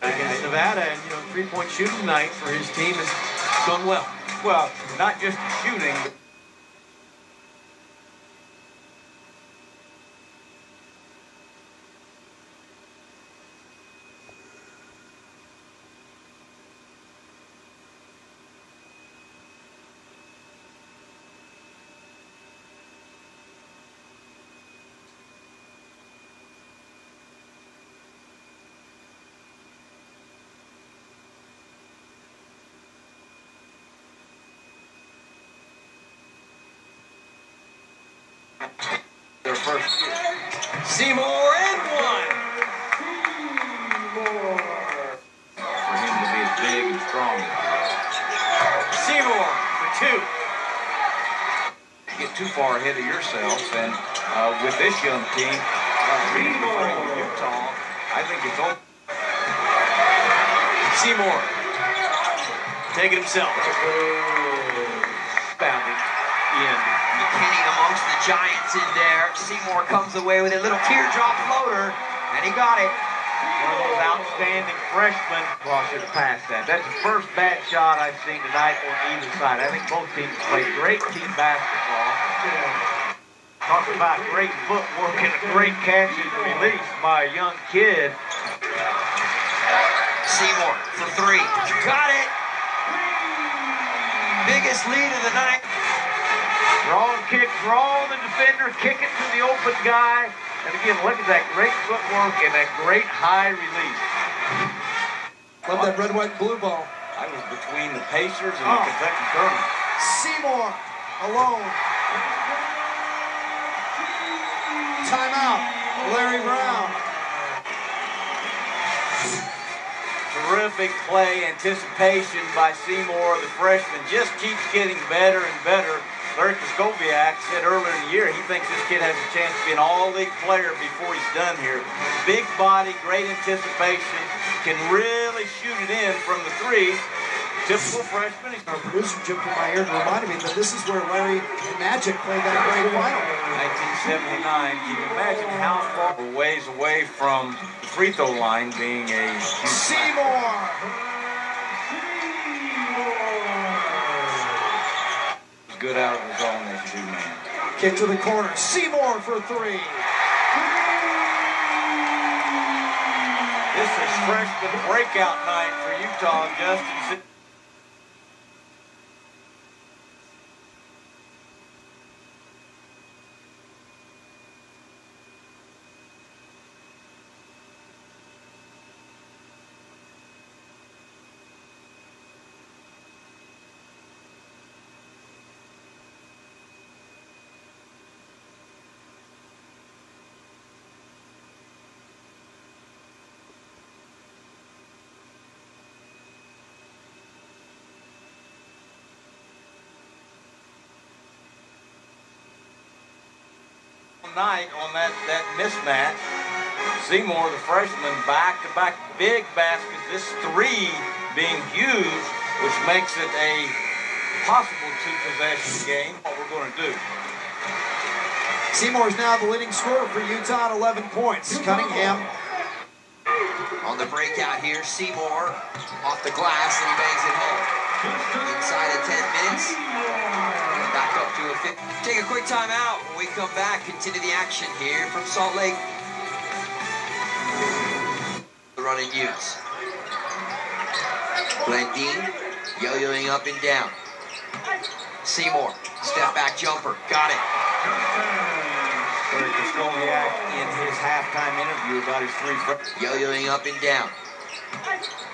Against Nevada, and three-point shooting tonight for his team has gone well. Well, not just shooting. Their first year. Seymour and one. Seymour. For him to be as big and strong. Seymour for two. Get too far ahead of yourself, and with this young team, Utah, I think it's over. Seymour taking himself. Found it in. McKinney amongst the Giants in there. Seymour comes away with a little teardrop floater, and he got it. One of those outstanding freshmen. Well, I should have passed that. That's the first bad shot I've seen tonight on either side. I think both teams played great team basketball. Talking about great footwork and a great catch and release by a young kid. Seymour for three. Got it. Biggest lead of the night. Wrong kick, draw the defender, kick it to the open guy. And again, look at that great footwork and that great high release. Love that red, white, and blue ball. I was between the Pacers and the Kentucky Colonels. Seymour alone. Timeout. Larry Brown. Terrific play, anticipation by Seymour. The freshman just keeps getting better and better. Larry Koskoviak said earlier in the year he thinks this kid has a chance to be an all-league player before he's done here. Big body, great anticipation, can really shoot it in from the three. Typical freshman. Our producer jumped in my ear to remind me that this is where Larry and Magic played that great final. 1979. Can you imagine how far a ways away from the free throw line being a... Seymour! Good out of the zone as you do, man. Kick to the corner. Seymour for three. This is freshman breakout night for Utah, Justin. Night on that mismatch. Seymour, the freshman, back-to-back big baskets. This three being huge, which makes it a possible two-possession game. What we're going to do. Seymour is now the leading scorer for Utah at 11 points. Cunningham on the breakout here. Seymour off the glass and he bangs it home. Inside of 10 minutes. Back up to a 50. Take a quick time out. When we come back, continue the action here from Salt Lake. The running Utes. Blandine yo-yoing up and down. Seymour, step back jumper. Got it. Koskoviak in his halftime interview about his three. Yo-yoing up and down.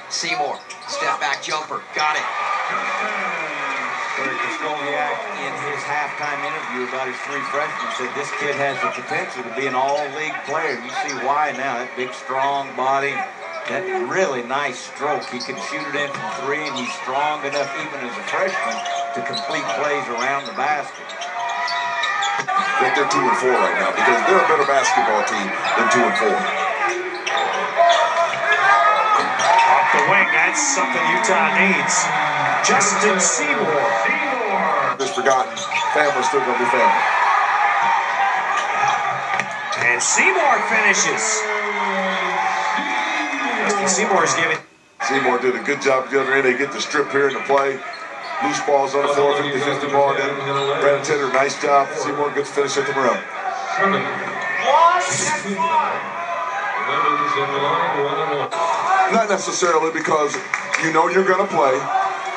Seymour, step back jumper. Got it. Koskoviak in his halftime interview about his three freshmen said this kid has the potential to be an all-league player. You see why now. That big, strong body, that really nice stroke. He can shoot it in from three, and he's strong enough even as a freshman to complete plays around the basket. I think they're 2 and 4 right now because they're a better basketball team than 2 and 4. Off the wing, that's something Utah needs. Justin Seymour. Just forgotten, family's still going to be family. And Seymour finishes. Seymour is giving. Seymour did a good job the other end. They get the strip here into play. Loose balls on the floor, 50-50 ball. Then Brandon Taylor, nice job. Seymour gets finish at the rim. Not necessarily, because you know you're going to play.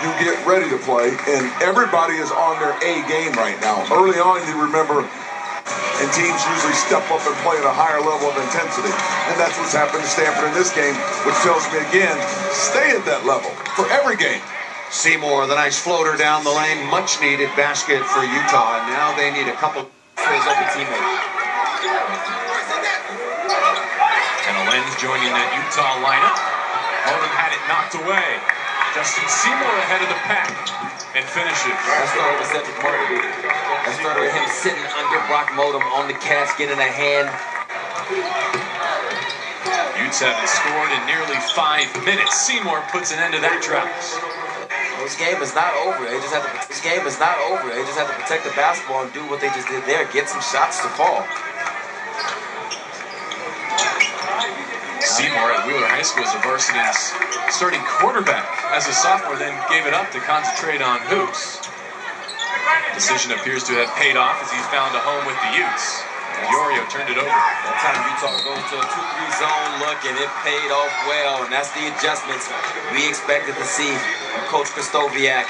You get ready to play, and everybody is on their A game right now. Early on, you remember, and teams usually step up and play at a higher level of intensity. And that's what's happened to Stanford in this game, which tells me again, stay at that level for every game. Seymour, the nice floater down the lane, much needed basket for Utah, and now they need a couple for his open teammate. And a lens joining that Utah lineup. Modem had it knocked away. Justin Seymour ahead of the pack and finishes. That started with Cedric Martin. That started with him sitting under Brock Modem on the catch, getting a hand. Utes haven't scored in nearly 5 minutes. Seymour puts an end to that drought. This game is not over. They just have to. This game is not over. They just have to protect the basketball and do what they just did there. Get some shots to fall. Seymour at Wheeler High School is a varsity's starting quarterback. As a sophomore, then gave it up to concentrate on hoops. Decision appears to have paid off as he found a home with the Utes. Diorio turned it over. That time Utah goes to a 2-3 zone look, and it paid off well. And that's the adjustments we expected to see from Coach Kristoviak.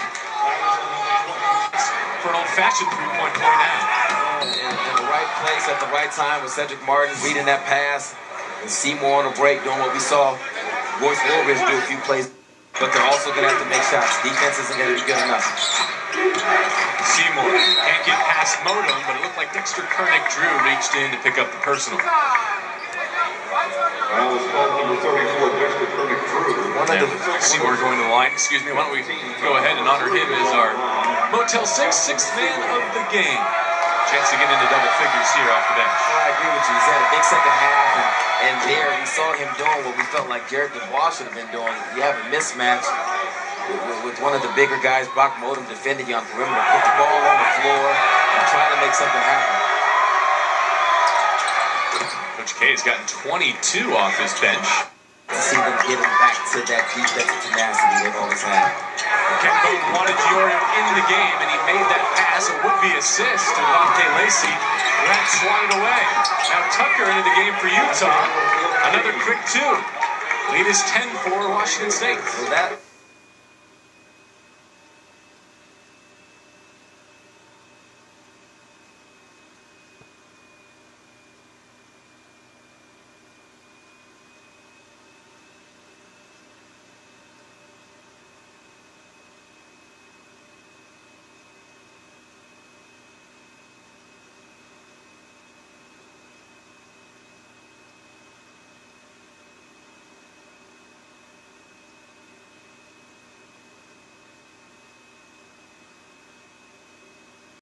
For an old-fashioned three-point play now. In the right place at the right time with Cedric Martin reading that pass. And Seymour on the break doing what we saw Royce Woolridge do a few plays. But they're also going to have to make shots. Defense isn't going to be good enough. Seymour can't get past Modem, but it looked like Dexter Kernick-Drew reached in to pick up the personal. Seymour going to the line. Excuse me, why don't we go ahead and honor him as our Motel 6 sixth man of the game. Chance to get into double figures here off the bench. Well, I agree with you. He's had a big second half, and there we saw him doing what we felt like Jarrett Dubois should have been doing. You have a mismatch with one of the bigger guys, Brock Modem, defending you on perimeter. Put the ball on the floor and try to make something happen. Coach K has gotten 22 off his bench. To see them get him back to that defensive tenacity they've always had. Ken Bowden wanted Diorio in the game, and he made that pass, a would-be assist to Lante Lacey, who had swatted away. Now Tucker into the game for Utah. Another quick two. Lead is 10 for Washington State. So that